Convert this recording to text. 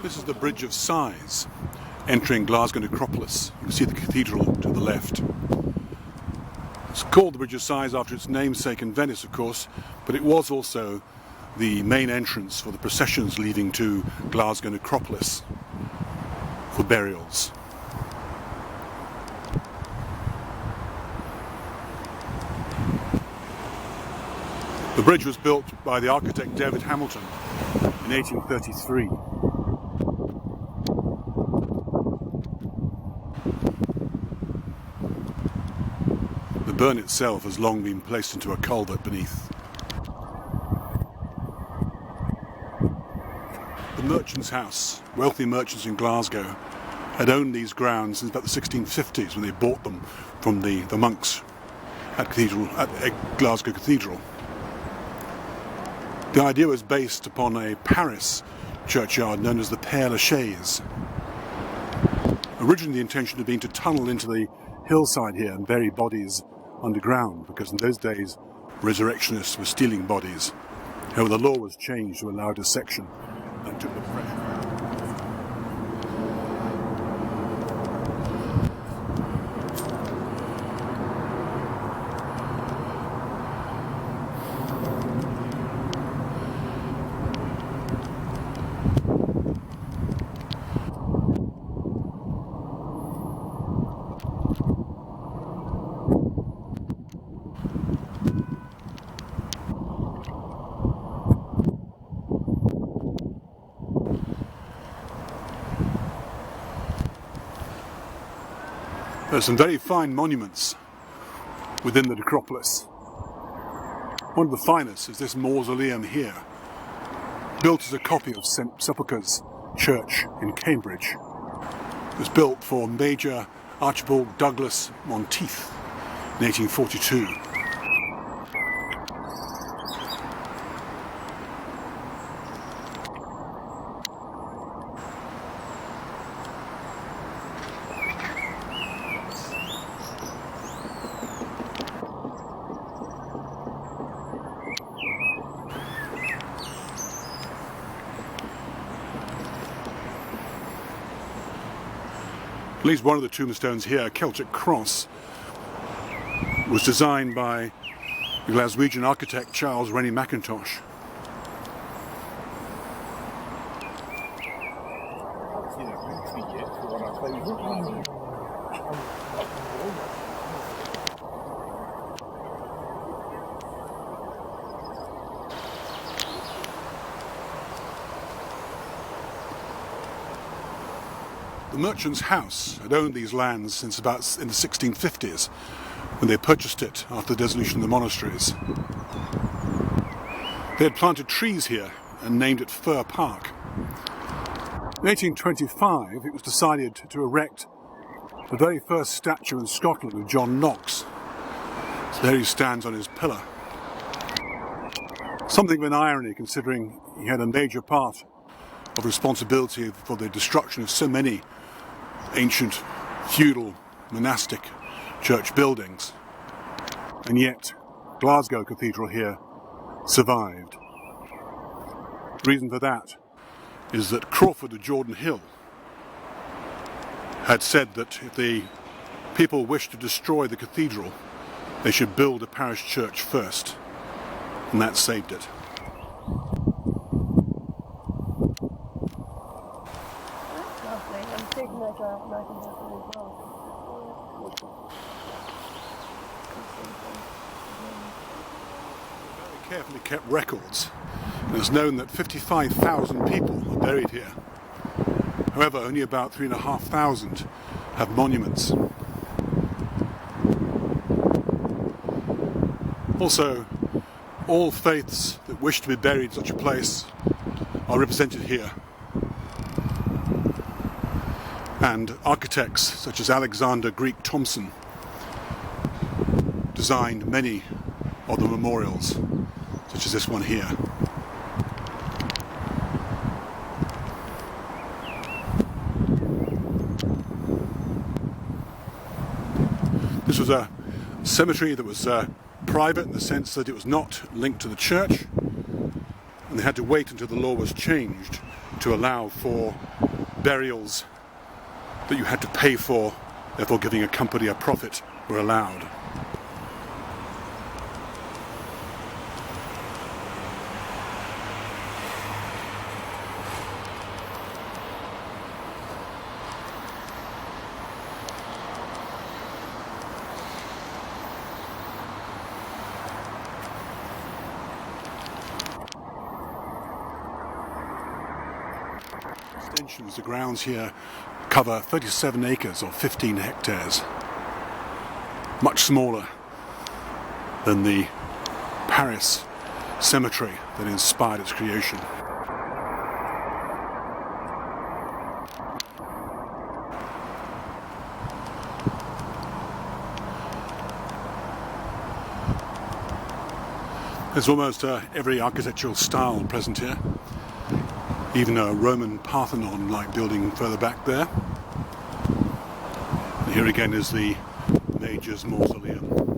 This is the Bridge of Sighs, entering Glasgow Necropolis. You can see the cathedral to the left. It's called the Bridge of Sighs after its namesake in Venice, of course, but it was also the main entrance for the processions leading to Glasgow Necropolis for burials. The bridge was built by the architect David Hamilton in 1833. The burn itself has long been placed into a culvert beneath. The merchant's house, wealthy merchants in Glasgow, had owned these grounds since about the 1650s when they bought them from the monks at Glasgow Cathedral. The idea was based upon a Paris churchyard known as the Père Lachaise. Originally the intention had been to tunnel into the hillside here and bury bodies underground, because in those days resurrectionists were stealing bodies. However, the law was changed to allow dissection and took the pressure. There are some very fine monuments within the necropolis. One of the finest is this mausoleum here, built as a copy of St Sepulchre's Church in Cambridge. It was built for Major Archibald Douglas Monteith in 1842. At least one of the tombstones here, Celtic Cross, was designed by the Glaswegian architect Charles Rennie Mackintosh. The merchant's house had owned these lands since about in the 1650s, when they purchased it after the dissolution of the monasteries. They had planted trees here and named it Fir Park. In 1825 it was decided to erect the very first statue in Scotland of John Knox. So there he stands on his pillar. Something of an irony, considering he had a major part of responsibility for the destruction of so many ancient, feudal, monastic church buildings. And yet, Glasgow Cathedral here survived. The reason for that is that Crawford of Jordan Hill had said that if the people wished to destroy the cathedral, they should build a parish church first, and that saved it. Very carefully kept records. It's known that 55,000 people are buried here. However, only about 3,500 have monuments. Also, all faiths that wish to be buried in such a place are represented here. And architects such as Alexander Greek Thompson designed many of the memorials, such as this one here. This was a cemetery that was private in the sense that it was not linked to the church, and they had to wait until the law was changed to allow for burials that you had to pay for, therefore giving a company a profit, were allowed. Extensions, the grounds here cover 37 acres or 15 hectares. Much smaller than the Paris cemetery that inspired its creation. There's almost every architectural style present here. Even a Roman Parthenon-like building further back there. And here again is the Major's Mausoleum.